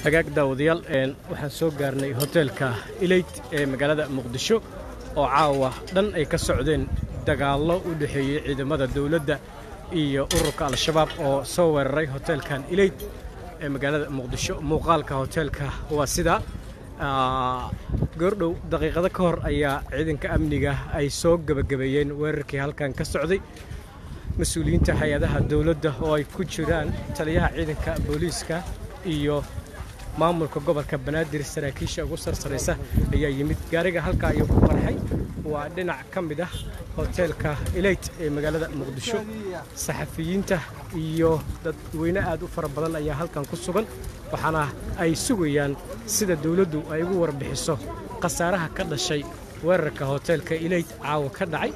hagaag daawadayaal waxaan soo gaarnay hoteelka Elite ee magaalada Muqdisho oo caawa dhan ay ka socdeen dagaallo u dhaxeeyay ciidamada dawladda iyo ururka al-shabaab oo soo weeraray hoteelkan Elite ee magaalada Muqdisho. muuqaalka hoteelka waa sida goordhow daqiiqado ka hor ayaa ciidanka amniga ay soo gabagabeeyeen weerarkii halkan ka socday. mas'uuliyiinta hay'adaha dawladda oo ay ku jiraan taliyaha ciidanka booliiska iyo maamulka gobolka Banaadir saraakiisha ugu sarsareysa ayaa yimid. gaariga halka ayuu ku qarxay waa dhinac ka mid ah hoteelka Elite ee magaalada Muqdisho. saxafiyiinta iyo dadweyne aad u fara badan ayaa halkan ku sugan, waxaana ay sugayaan sida dawladdu ay ugu warbixiso khasaaraha ka dhashay weerarka hoteelka Elite caawa ka dhacay.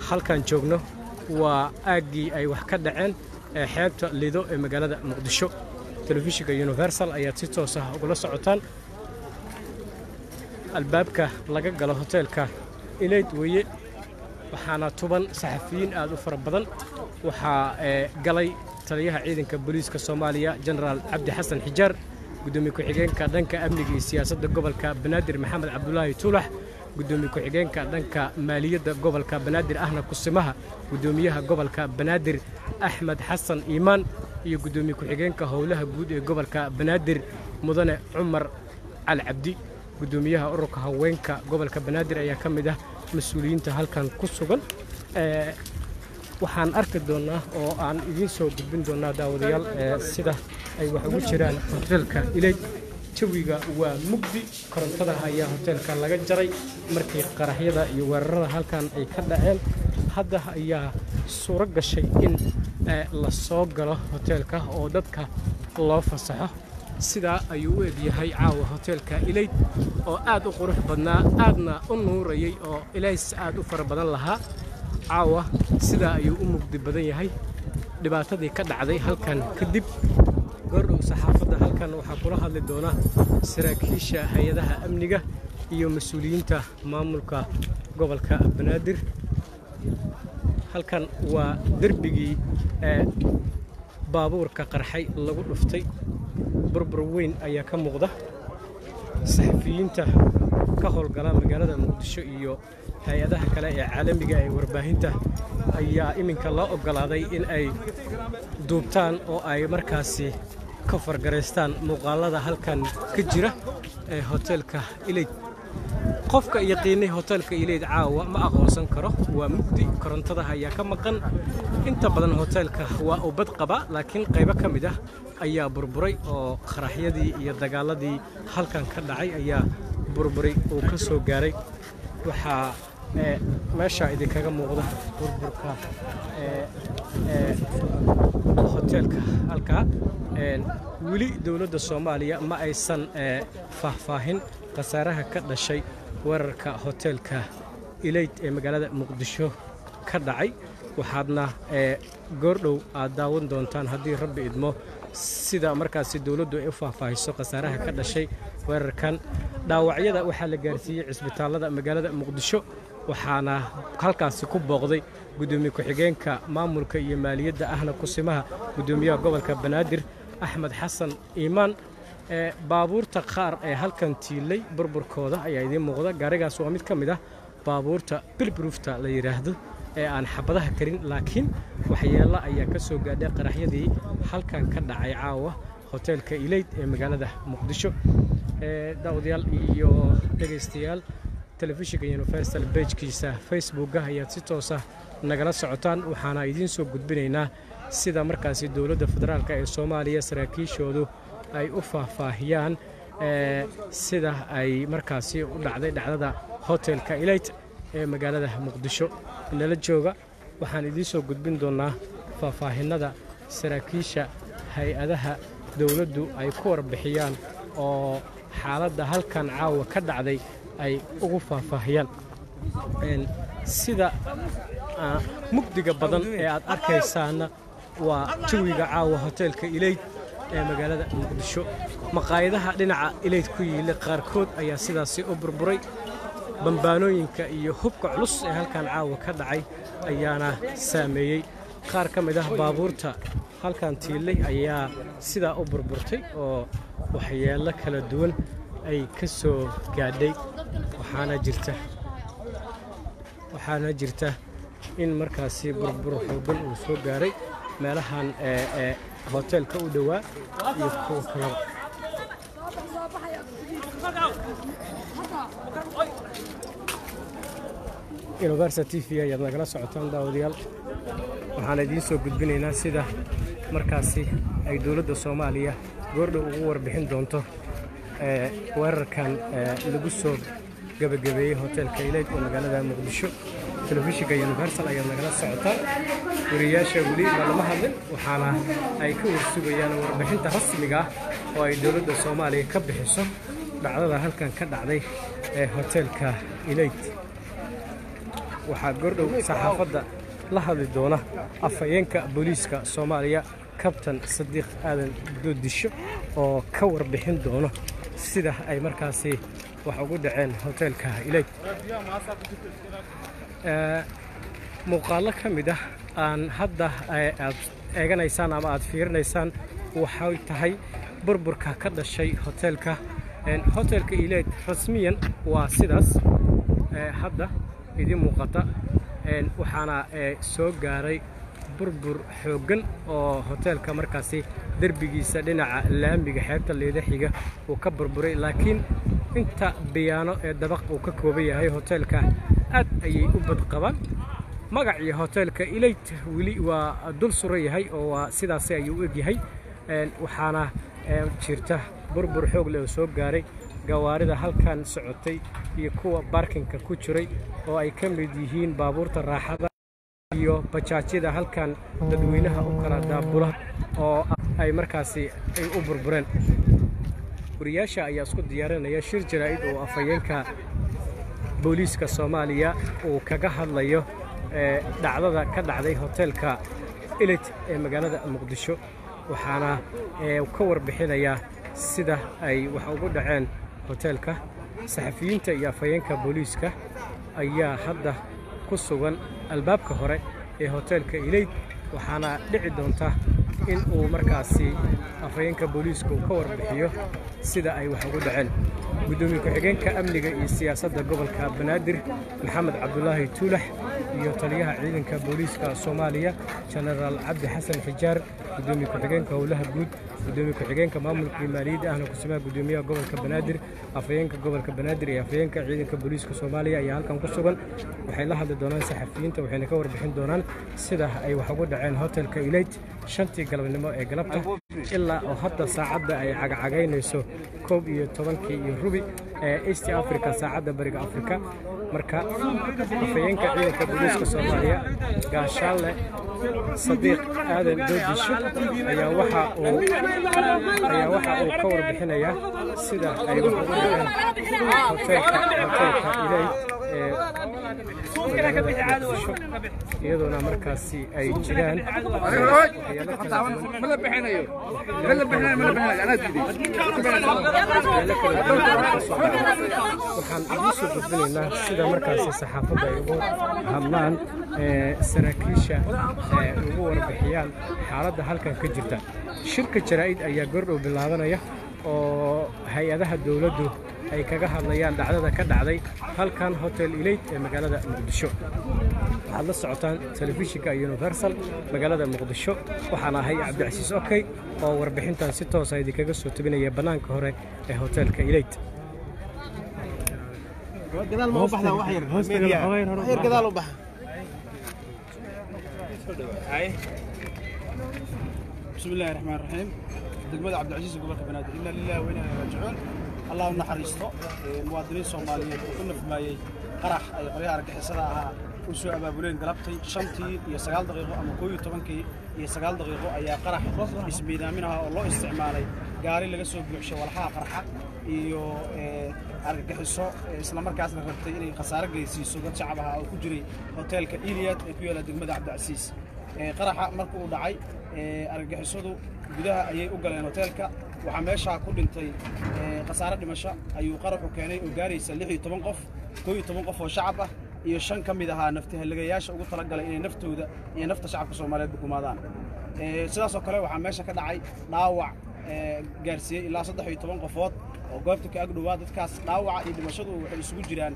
halkan joogno waa aagii ay wax ka dhaceen ee xeebta Lido ee magaalada Muqdisho. telefishinka Universal ayaa si toos ah uga socotaan albaabka laga galo hoteelka Elite weeye, waxaana tuban saxafiyiin aad u fara badan. waxaa galay taliyaha ciidanka booliiska Soomaaliya General Cabdi Xasan Xijaar, gudoomiye ku-xigeenka dhanka amniga iyo siyaasadda gobolka Banaadir Maxamed Cabdullaahi Tuulax, gudoomiye ku-xigeenka dhanka maaliyadda gobolka Banaadir ahna kusimaha gudoomiyaha gobolka Banaadir Axmed Xasan Iimaan, iyo gudoomiye ku-xigeenka howlaha guud ee gobolka Banaadir Mudane Cumar Cali Cabdi. gudoomiyaha ururka haweenka gobolka Banaadir ayaa ka mid ah mas'uuliyiinta halkan ku sugan. waxaan arki doonaa oo aan idiin soo gudbin doonaa daawadayaal sida ay wax ugu jiraan hoteelka Elite. jawiga waa mugdi, korontada ayaa hoteelka laga jaray markii qaraxyada iyo weerarada halkan ay ka dhaceen. hadda ayaa suuro gashay in la soo galo hoteelka oo dadka loo fasaxo. sidaa ayuu u egyahay caawa hoteelka Elite oo aad u qurux badnaa, aadna u nuurayay, oo ilays aad u fara badan lahaa. caawa sidaa ayuu u mugdi badan yahay dhibaatadii ka dhacday halkan kadib. goordhow saxaafadda halkan waxaa kula hadli doona saraakiisha hay'adaha amniga iyo mas'uuliyiinta maamulka gobolka Banaadir. halkan waa derbigii baabuurka qarxay lagu dhuftay, burbur weyn ayaa ka muuqda. saxafiyiinta ka howlgala magaalada Muqdisho iyo hay'adaha kale ee caalamiga ee warbaahinta ayaa iminka loo ogolaaday in ay duubtaan oo ay markaasi ka fargareystaan muuqaalada halkan ka jira ee hoteelka Elite. qofka yaqiinay hoteelka Elite caawa ma aqoonsan karo, waa mugdi, korontada ayaa ka maqan. inta badan hoteelka waa uu bad qaba, laakiin qaybo ka mid ah ayaa burburay oo qaraxyadii iyo dagaaladii halkan ka dhacay ayaa burburay oo ka soo gaaray. waxaa meesha idinkaga muuqda burburka hoteelka halkaa. weli dawladda Soomaaliya ma aysan faahfaahin khasaaraha ka dhashay weerarka hoteelka Elite ee magaalada Muqdisho ka dhacay. waxaadna goordhow aad daawan doontaan haddii Rabbi idmo sida markaasi dawladdu ay u faahfaahiso khasaaraha ka dhashay weerarkan. dhaawacyada waxaa la gaarsiiyey cisbitaalada magaalada Muqdisho, waxaana halkaasi ku booqday gudoomiye ku-xigeenka maamulka iyo maaliyadda ahna kusimaha gudoomiyaha gobolka Banaadir Axmed Xasan Iimaan. baabuurta qaar ee halkan tiilay burburkooda ayaa idiin muuqda. gaarigaas waa mid ka mid ah baabuurta bilbruufta la yiraahdo ee aan xabadaha karin, laakiin waxyeello ayaa ka soo gaadhay qaraxyadii halkan ka dhacay caawa hoteelka Elite ee magaalada Muqdisho. daawadayaal iyo dhageystayaal, telefishinka Universal page-kiisa Facebook ayaad si toos ah nagala socotaan. waxaana idiin soo gudbinaynaa sida markaasi dawladda federaalka ee Soomaaliya saraakiishoodu ay u faahfaahiyaan sida ay markaasi u dhacday dhacdada hoteelka Elite ee magaalada Muqdisho. inala jooga waxaan idiin soo gudbin doonaa faahfaahinada saraakiisha hay'adaha dawladdu ay ku warbixiyaan oo xaaladda halkan caawa ka dhacday ay ugu faahfaahiyaan. sida mugdiga badan ee aad arkaysaana waa jawiga caawa hoteelka Elite ee magaalada Muqdisho. maqaayadaha dhinaca Elite ku yiilay qaarkood ayaa sidaasi u burburay. bambaanooyinka iyo hubka culus ee halkan caawa ka dhacay ayaana saameeyey qaar ka mid ah baabuurta halkan tiilay ayaa sidaa u burburtay oo waxyeello kala duwan ay ka soo gaadhay waxaana jirta in markaasi burbur xooggan uu soo gaaray meelahan hoteelka u dhowaa iyo kuwa kalaba. Universal TV ayaad nagala socotaan daawadayaal, waxaan idiin soo gudbinaynaa sida markaasi ay dowladda Soomaaliya goordhow ugu warbixin doonto weerarkan lagu soo gabagabeeyay hoteelka Elite ee magaalada Muqdisho. telefishinka Universal ayaad nagala socotaan, wariyaasha weli lama hadlin, waxaana ay ka warsugayaan warbixinta rasmiga ah oo ay dowladda Soomaaliya ka bixiso dhacdada halkan ka dhacday ee hoteelka Elite. waxaa goordhow saxaafadda la hadli doona afhayeenka booliiska Soomaaliya Kabtan Sadiq Aadan Doodisho oo ka warbixin doona sida ay markaasi wax ugu dhaceen hoteelka Elite. muuqaallo ka mid ah aan hadda aad eeganaysaan ama aad fiirinaysaan waxay tahay burburka ka dhashay hoteelka Elite. rasmiyan waa sidaas hadda idin muuqata, waxaana soo gaaray burbur xooggan oo hoteelka markaasi derbigiisa dhinaca laamiga xeebta leedaxiga uu ka burburay, laakiin inta biyaano ee dabaq uu ka kooban yahay hoteelka aad ayay u badqabaan. magacii hoteelka Elite weli waa dul suran yahay oo waa sidaas ayuu u egyahay. waxaana jirta burbur xoog leh oo soo gaaray gawaarida halkan socotay iyo kuwa barkinka ku jiray oo ay ka mid yihiin baabuurta raaxada iyo bajaajyada halkan dadweynaha u kala daabula oo ay markaasi ay u burbureen. wariyaasha ayaa isku diyaarinaya shir jaraa'id oo afhayeenka booliiska Soomaaliya uu kaga hadlayo dhacdada ka dhacday hoteelka Elite ee magaalada Muqdisho, waxaana ka warbixinaya sida ay wax ugu dhaceen hoteelka. saxafiyiinta iyo afhayeenka booliiska ayaa hadda ku sugan albaabka hore ee hoteelka Elite, waxaana dhici doonta in uu markaasi afhayeenka booliiska uu ka warbixiyo sida ay wax ugu dhaceen. gudoomiye ku-xigeenka amniga iyo siyaasadda gobolka Banaadir Maxamed Cabdullaahi Tuulax iyo taliyaha ciidanka booliiska Soomaaliya Generaal Cabdi Xasan Xijaar, gudoomiye ku-xigeenka howlaha guud, gudoomiye ku-xigeenka maamulka maaliyadda ahna kusimaha gudoomiyaha gobolka Banaadir, afhayeenka gobolka Banaadir iyo afhayeenka ciidanka booliiska Soomaaliya ayaa halkan ku sugan. waxay la hadli doonaan saxafiyiinta, waxayna ka warbixin doonaan sida ay wax ugu dhaceen hoteelka Elite 5tii galabnimo ee galabta ilaa oo hadda saacadda ay cagacagaynayso 11:10 ee East Africa, saacadda bariga Afrika. marka afhayeenka ciidanka booliiska Soomaaliya Gaashaale Sadiq Aadan Doodisho ayaa waxa uu ka warbixinayaa sida ay wax ugu dhaceen hoteelka Elite iyadoona markaasi ay jiraan waxaan idiin soo gudbinaynaa sida markaasi saxaafadda ay ugu hadlaan saraakiisha ugu warbixiyaan xaaladda halkan ka jirta. shirka jaraa'id ayaa goordhow bilaabanaya oo hay-adaha dowladdu ay kaga hadlayaan dhacdada ka dhacday halkan hotel Elite ee magaalada Muqdisho. waxaad la socotaan telefishinka Universal magaalada Muqdisho, waxaan ahay Cabdicasiis Okay oo warbixintan si toos ah idinkaga soo tabinaya banaanka hore ee hoteelka Elite. بسم الله الرحمن الرحيم. دقمة عبد العزيز قبل بنادر إلا لله وإنا راجعون. اللهم نحرسته مواطنين صوماليين وكنا في ماي قرح أي قرية رجع صلاها وسوء بابولين قلبتي شنتي يسقال دقيقة أما كوي طبنكي يسقال دقيقة أي قرح اسمينا منها الله استعمالي قاري اللي قصوا بيعشوا والحاق قرحة iyo argagixiso isla markaasna rabtay inay khasaare geysiiso dad shacabka oo ku jiray hoteelka Elite ee ku yaala degmada Cabdicasiis. qaraxa markuu u dhacay argagixisadu gudaha ayay u galeen hoteelka, waxaa meesha ku dhintay khasaare dhimasho ayuu qaraxu keenay oo gaaraysa 16 qof, 12 qof oo shacab ah iyo 5 ka mid ah naftahalagayaasha ugu talagalay inay naftooda iyo nafta shacabka Soomaaliyeed ku kumaadaan. sidaas oo kale waxaa meesha ka dhacay dhaawac gaarsiiyey ilaa 13 qofood oo goobta ka agdhowaa. dadkaas dhaawaca iyo dhimashadu waxay isugu jiraan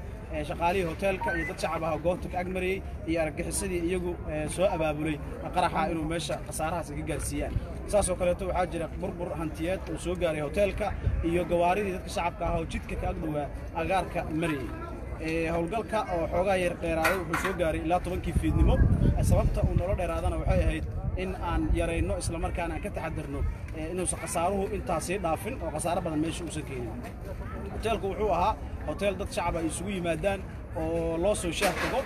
shaqaalihii hoteelka iyo dad shacab ah oo goobta ka agmarayay iyo argagixisadii iyagu soo abaabulay qaraxa inuu meesha khasaarahaas ka gaarsiiyaan. saas oo kaleeto waxaa jira burbur hantiyeed oo soo gaaray hoteelka iyo gawaaridii dadka shacabka ah oo jidka ka agdhowaa agaarka marayay. howlgalka oo xoogaa yar dheeraaday wuxuu soo gaaray ilaa 10kii fiidnimo. sababta uu nolol dheeraadana waxay ahayd in aan yarayno isla markaana aan ka taxadarno inuusan khasaaruhu intaasii dhaafin oo khasaaro badan meesha uusan keenin. hoteelku wuxuu ahaa hotel dad shacab ay isugu yimaadaan oo loo soo shaah tago.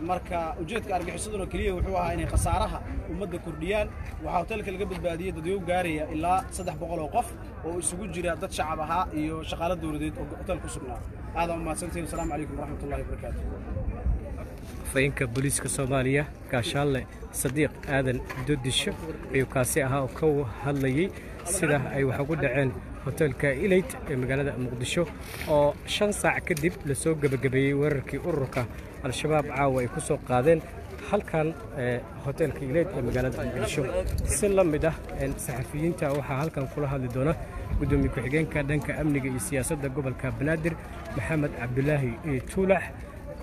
marka ujeedka argagixisaduna kaliya wuxuu ahaa inay khasaaraha ummadda kordhiyaan. waxaa hoteelka laga badbaadiyey dadweyne gaaraya ilaa 300 oo qof oo isugu jira dad shacab ahaa iyo shaqaale dawladeed oo hotel ku sugnaa. aad u mahadsantihiin. assalaamu calaykum waraxmatullaahi wabarakaatuh. afhayeenka booliiska Soomaaliya Gaashaale Sadiiq Aadan Doodisho ayuu kaasi ahaa oo ka hadlayay sida ay wax ugu dhaceen hoteelka Elite ee magaalada Muqdisho oo 5 saac kadib la soo gabagabeeyay weerarkii ururka al-shabaab caawa ay ku soo qaadeen halkan hoteelka Elite ee magaalada Muqdisho. si la mid ah saxafiyiinta waxaa halkan kula hadli doona gudoomiye ku-xigeenka dhanka amniga iyo siyaasadda gobolka Banaadir Maxamed Cabdulaahi Tuulax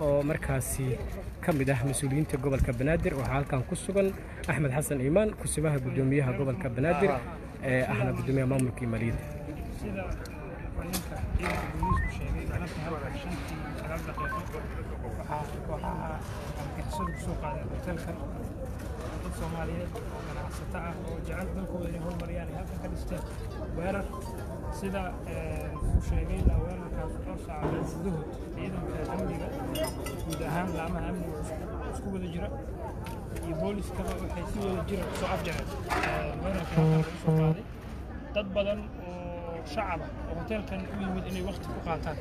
oo markaasi ka mid ah mas'uuliyiinta gobolka Banaadir. waxaa halkan ku sugan Axmed Xasan Iimaan kusimaha gudoomiyaha gobolka Banaadir ahna gudoomiyaha maamulka maaliyadda. sida wanaagka booliisku sheegay galabta halka 5 daqiiqo waxaa argagixisadu kusoo qaaday hoteelkan dad Soomaaliyeed oo ganacsato ah oo jecel dalkooda inay horumariyaan ay halkan ka dhisteen weerar. sida uu sheegay weerarkaas oo saacadood gudahood ciidanka amniga guud ahaan laamaha amniga isku wada jira iyo booliiskaba waxay si wada jira soo afjareen weerarka halkan soo qaaday. dad badan oo shacab ah oo hoteelkan u yimid inay waqti ku qaataan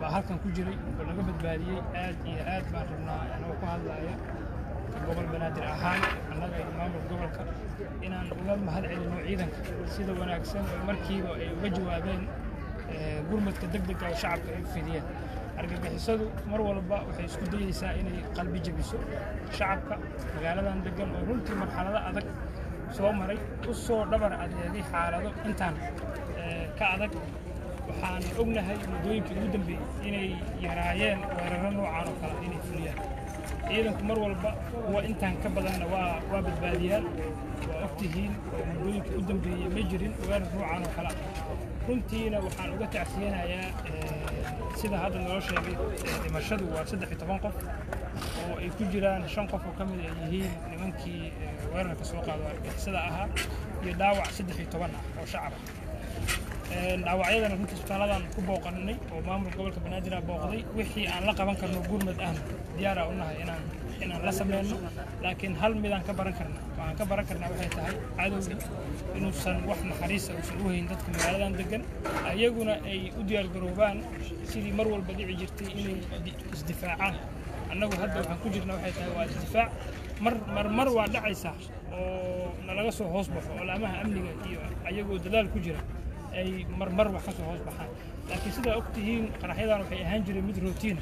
baa halkan ku jiray oo laga badbaadiyey. aad iyo aad baan rabnaa anagoo ku hadlaya gobol Banaadir ahaan annaga iyo maamulka gobolka inaan uga mahad celino ciidanka sida wanaagsan oo markiiba ay uga jawaabeen gurmadka degdega oo shacabka ay fidiyeen. argagixisadu mar walba waxay isku dayaysaa inay qalbi jabiso shacabka magaaladan degan oo runtii marxalado adag soo maray u soo dhabar adeegay xaalado intaan ka adag. waxaan ognahay muddooyinkii ugu dambeeyey inay yaraayeen weeraro noocan oo kale inay fuliyaan. ciidanku mar walba kuwa intaan ka badanna waa badbaadiyaan. waa ogtihiin muddooyinkii u dambeeyey ma jirin weerar noocan oo kale. runtiina waxaan uga tacsiyanayaa sida hadda noo sheegay dhimashadu waa 13 qof oo ay ku jiraan 5 qof oo ka mid ah yihiin nimankii weerarka soo qaaday argagixisada ahaa iyo dhaawac 13 ah oo shacab ah. dhaawacyadana runtii isbitaaladan ku booqannay oo maamulka gobolka Banaadir booqday. wixii aan la qaban karno gurmad ah diyaar u nahay inaan la sameeyno. laakiin hal mid aan ka baran karnaa waxay tahay cadowga inuusan wax naxariis ah u hayn dadka magaaladan degan ayaguna ay u diyaar garoobaan sidii mar walba dhici jirtay inay isdifaacaan. annagu hadda waxaan ku jirnaa waxay tahay waa isdifaac. mar waa dhacaysa oo nalaga soo hoos baxo oo laamaha amniga iyo ayagoo dadaal ku jira ay mar wax ka soo hoos baxaan. laakiin sida ogtihiin qaraxyadan waxay ahaan jireen mid routine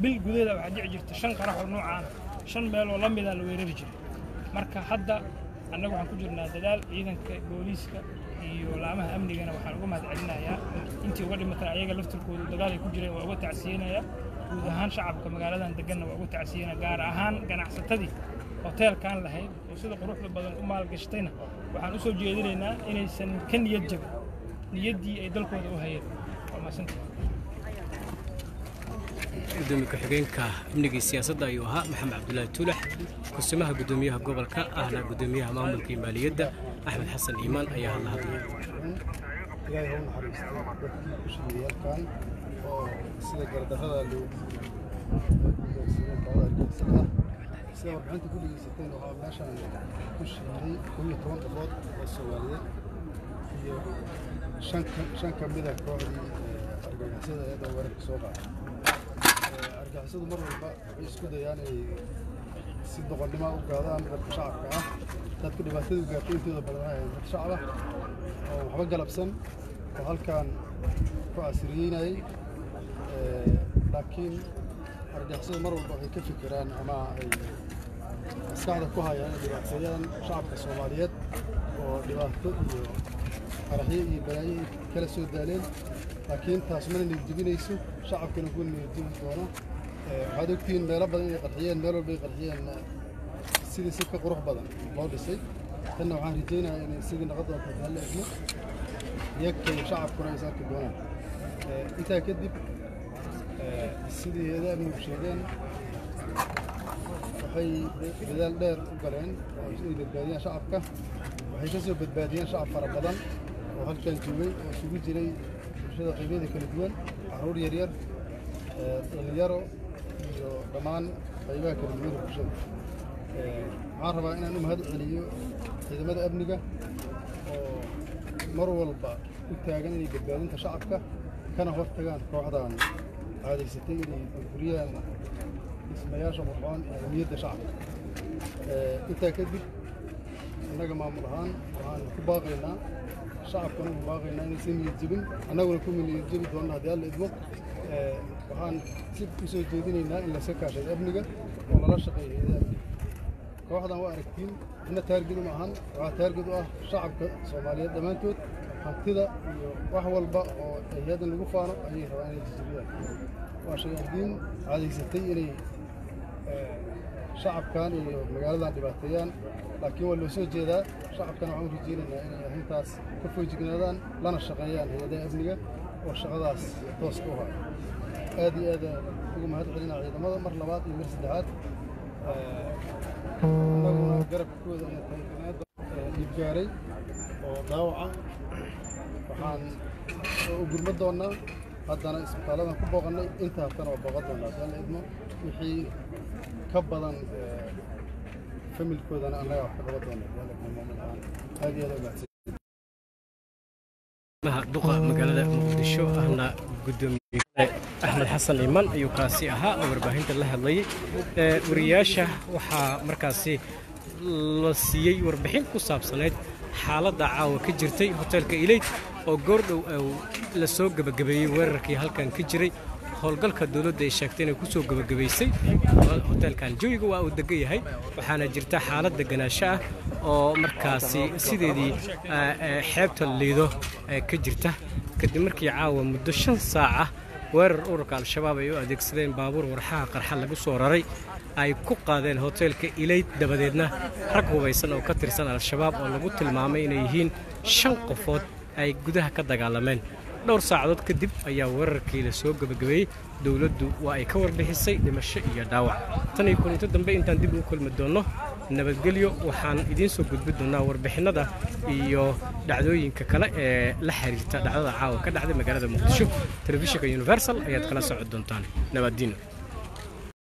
bil gudaheeda waxaa dhici jirta 5 qarax oo noocaan 5 meel oo la mid ah la weerari jiray. marka hadda annagu waxaan ku jirnaa dadaal. ciidanka booliiska iyo laamaha amnigana waxaan uga mahad celinayaa intii uga dhimatay ayaga laftirkooda dagaal ay ku jireen waa uga tacsiyeenaya. guud ahaan shacabka magaaladan deganna waa uga tacsiyeenaya. gaar ahaan ganacsatadii hoteelkan lahayd oo sida quruxda badan u maalgashatayna waxaan u soo jeedinaynaa inaysan ka niyad jabin niyaddii ay dalkooda u hayeen. waa mahadsantahay. gudoomiye ku-xigeenka amniga iyo siyaasadda ayuu ahaa Maxamed Cabdulaahi Tuulax kusimaha gudoomiyaha gobolka ahna gudoomiyaha maamulka maaliyadda Axmed Xasan Iimaan ayaa hadlaya. ilaahay ha naxariisto dadkii ku shaqeeyay halkan oo sida gardarrada loo sida warbixinta ku dhegeysateen waxaa meeshaan ku shaqeeyay 12 qofood oo Soomaaliyeed iyo 5 ka mid ah kooxdii argagixisada ee weerarka soo qaaday. argagixisadu mar walba waxay isku dayaan inay si doqonnimo u gaadaan dadka shacabka ah. dadka dhibaatadu gaartay intooda badan ay dad shacab ah oo waxba galabsan oo halkan ku asriyeynayay. laakiin argagixisadu mar walba waxay ka fikiraan ama ay maskaxda ku hayaan dhibaatayadan shacabka Soomaaliyeed oo dhibaato iyo qaraxyo iyo balaayo kala soo daaleen laakiin taas ma nidjibinayso shacabkana ku nidjibin doona waxaad ogtiin meelo badan ay qarxiyeen meel walba ay qarxiyeen sidii si ka qurux badan loo dhisay tanna waxaan rajaynayaa in sidii naqad doonto hal ismo yakay shacabkuna ay saarki doonaan intaa kadib sidii heedaha u sheegeen waxay dadaal dheer u galeen oo ay badbaadiyaan shacabka waxay ka soo badbaadiyeen shacab fara badan oo halkan joogay oo isugu jiray bulshada qaybadeeda kala duwan carruur yaryar dhalinyaro iyo dhammaan qaybaha kala duwan ee bulshada waxaan rabaa inaan u mahad celiyo ciidamada amniga oo mar walba u taagan inay badbaadinta shacabka kana hortagaan kooxdan caadaysatay inay burburiyaan dhismayaasha qurxoon ee amniyadda shacabka intaa kadib innaga maamul ahaan waxaan ku baaqaynaa shacabkana ku baaqaynaa inaysan niyad jebin annaguna ku niyad jebi doonna haddii alla idmo waxaan si u soo jeedinaynaa in layska kaashado amniga oo lala shaqeeyo hay'adaha amniga kooxdan waa aragtiin inna taargid uma ahan waxaa taargid u ah shacabka Soomaaliyeed dhammaantood hantida iyo wax walba oo hay'adan lagu faano ayay rabaan inay jejebiyaan waa shayaadiin caadaysatay inay shacabkan iyo magaaladan dhibaateeyaan laakiin waa loo soo jeedaa shacabkana waxaan u rajaynaynaa inay arrintaas ka foojignaadaan lana shaqeeyaan hay'adaha amniga oo shaqadaas tooska u haya aad iyo aad ugu mahad celinaa ciidamada mar labaad iyo mar saddexaad annaguna garabkooda ayaa tahay dhiib gaaray oo dhaawaca waxaan u gurma doonnaa haddana isbitaaladan ku booqannay inta haftana waa booqan doonnaa haddii alla idmo wixii ka badan familkoodana annaga wax ka qaban doona haddii alla idmo maamul ahaan aad iyo aad u mahadsan duqa magaalada Muqdisho ahna gudoomiye Axmed Xasan Iman ayuu kaasi ahaa oo warbaahinta la hadlayay wariyaasha waxaa markaasi la siiyay warbixin ku saabsaneyd xaaladda caawa ka jirtay hoteelka Elite oo goordhow la soo gabagabeeyay weerarkii halkan ka jiray howlgalka dawladda ay sheegtay inay ku soo gabagabaysay hoteelkan jawiga waa uu degan yahay waxaana jirta xaalad deganaansho ah oo markaasi sideedii xeebta liido ka jirta kadib markii caawa muddo 5 saac weerar ururka al-shabaab ay u adeegsadeen baabuur warxaha qarxa lagu soo raray ay ku qaadeen hoteelka Elite dabadeedna rag hubaysan oo ka tirsan al-shabaab oo lagu tilmaamay inay yihiin 5 qofood ay gudaha ka dagaalameen dhowr saacadood kadib ayaa weerarkii la soo gabagabeeyay dawladdu waa ay ka warbixisay dhimasho iyo dhaawac tan iyo kulanto dambe intaan dib u kulmi doono nabadgelyo waxaan idiin soo gudbin doonaa warbixinada iyo dhacdooyinka kale ee la xiriirta dhacdada caawa ka dhacday magaalada Muqdisho telefishinka Universal ayaad kala socon doontaan nabaddiin